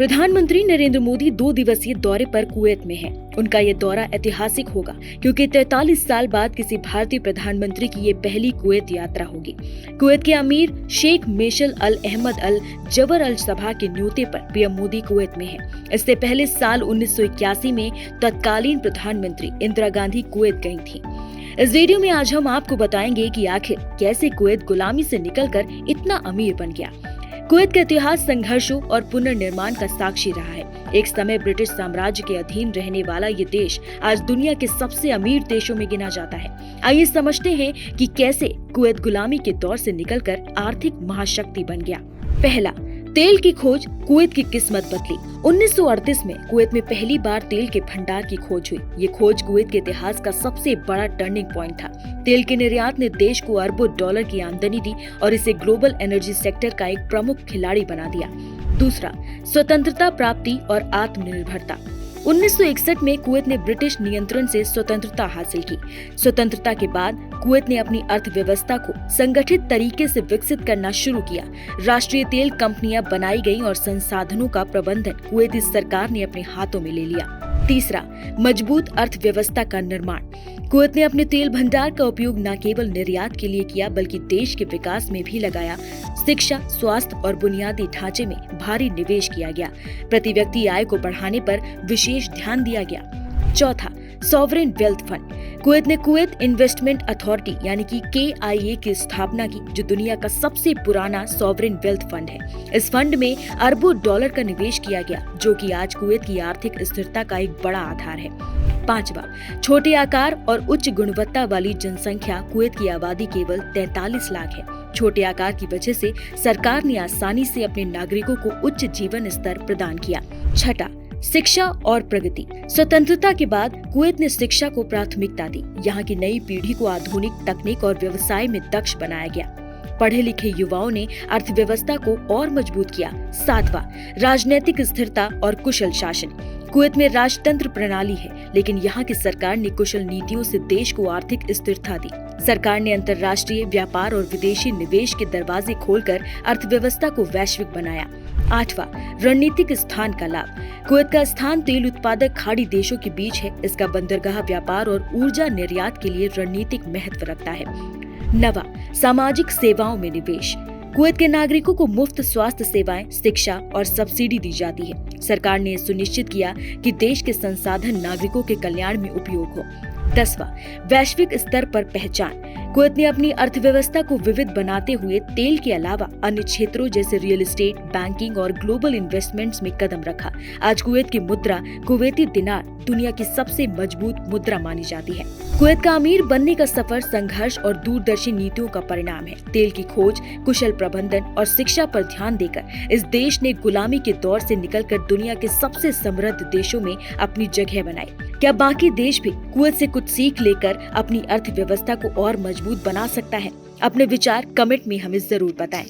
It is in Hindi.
प्रधानमंत्री नरेंद्र मोदी 2 दिवसीय दौरे पर कुवैत में हैं। उनका ये दौरा ऐतिहासिक होगा क्योंकि 43 साल बाद किसी भारतीय प्रधानमंत्री की ये पहली कुवैत यात्रा होगी। कुवैत के अमीर शेख मेशल अल अहमद अल जबर अल सबा के न्योते पर पीएम मोदी कुवैत में हैं। इससे पहले साल 1981 में तत्कालीन प्रधानमंत्री इंदिरा गांधी कुवैत गई थी। इस वीडियो में आज हम आपको बताएंगे कि आखिर कैसे कुवैत गुलामी से निकलकर इतना अमीर बन गया। कुवैत का इतिहास संघर्षों और पुनर्निर्माण का साक्षी रहा है। एक समय ब्रिटिश साम्राज्य के अधीन रहने वाला ये देश आज दुनिया के सबसे अमीर देशों में गिना जाता है। आइए समझते हैं कि कैसे कुवैत गुलामी के दौर से निकलकर आर्थिक महाशक्ति बन गया। पहला, तेल की खोज कुवैत की किस्मत बदली। 1938 में कुवैत में पहली बार तेल के भंडार की खोज हुई। ये खोज कुवैत के इतिहास का सबसे बड़ा टर्निंग पॉइंट था। तेल के निर्यात ने देश को अरबों डॉलर की आमदनी दी और इसे ग्लोबल एनर्जी सेक्टर का एक प्रमुख खिलाड़ी बना दिया। दूसरा, स्वतंत्रता प्राप्ति और आत्मनिर्भरता। 1961 में कुवैत ने ब्रिटिश नियंत्रण से स्वतंत्रता हासिल की। स्वतंत्रता के बाद कुवैत ने अपनी अर्थव्यवस्था को संगठित तरीके से विकसित करना शुरू किया। राष्ट्रीय तेल कंपनियां बनाई गईं और संसाधनों का प्रबंधन कुवैती सरकार ने अपने हाथों में ले लिया। तीसरा, मजबूत अर्थव्यवस्था का निर्माण। कुवैत ने अपने तेल भंडार का उपयोग न केवल निर्यात के लिए किया बल्कि देश के विकास में भी लगाया। शिक्षा, स्वास्थ्य और बुनियादी ढांचे में भारी निवेश किया गया। प्रति व्यक्ति आय को बढ़ाने पर विशेष ध्यान दिया गया। चौथा, सॉवरेन वेल्थ फंड। कुवैत ने कुवैत इन्वेस्टमेंट अथॉरिटी यानी कि KIA की स्थापना की, जो दुनिया का सबसे पुराना सॉवरेन वेल्थ फंड है। इस फंड में अरबों डॉलर का निवेश किया गया, जो कि आज कुवैत की आर्थिक स्थिरता का एक बड़ा आधार है। पांचवा, छोटे आकार और उच्च गुणवत्ता वाली जनसंख्या। कुवैत की आबादी केवल 43 लाख है। छोटे आकार की वजह से सरकार ने आसानी से अपने नागरिकों को उच्च जीवन स्तर प्रदान किया। छठा, शिक्षा और प्रगति। स्वतंत्रता के बाद कुवैत ने शिक्षा को प्राथमिकता दी। यहाँ की नई पीढ़ी को आधुनिक तकनीक और व्यवसाय में दक्ष बनाया गया। पढ़े लिखे युवाओं ने अर्थव्यवस्था को और मजबूत किया। सातवां, राजनीतिक स्थिरता और कुशल शासन। कुवैत में राजतंत्र प्रणाली है, लेकिन यहाँ की सरकार ने कुशल नीतियों से देश को आर्थिक स्थिरता दी। सरकार ने अंतर्राष्ट्रीय व्यापार और विदेशी निवेश के दरवाजे खोलकर अर्थव्यवस्था को वैश्विक बनाया। आठवां, रणनीतिक स्थान का लाभ। कुवैत का स्थान तेल उत्पादक खाड़ी देशों के बीच है। इसका बंदरगाह व्यापार और ऊर्जा निर्यात के लिए रणनीतिक महत्व रखता है। नवा, सामाजिक सेवाओं में निवेश। कुवैत के नागरिकों को मुफ्त स्वास्थ्य सेवाएं, शिक्षा और सब्सिडी दी जाती है। सरकार ने सुनिश्चित किया कि देश के संसाधन नागरिकों के कल्याण में उपयोग हो। 10वां, वैश्विक स्तर पर पहचान। कुवैत ने अपनी अर्थव्यवस्था को विविध बनाते हुए तेल के अलावा अन्य क्षेत्रों जैसे रियल एस्टेट, बैंकिंग और ग्लोबल इन्वेस्टमेंट्स में कदम रखा। आज कुवैत की मुद्रा कुवैती दिनार दुनिया की सबसे मजबूत मुद्रा मानी जाती है। कुवैत का अमीर बनने का सफर संघर्ष और दूरदर्शी नीतियों का परिणाम है। तेल की खोज, कुशल प्रबंधन और शिक्षा पर ध्यान देकर इस देश ने गुलामी के दौर से निकलकर दुनिया के सबसे समृद्ध देशों में अपनी जगह बनाई। क्या बाकी देश भी कुवैत से कुछ सीख लेकर अपनी अर्थव्यवस्था को और मजबूत बना सकता है? अपने विचार कमेंट में हमें जरूर बताएं।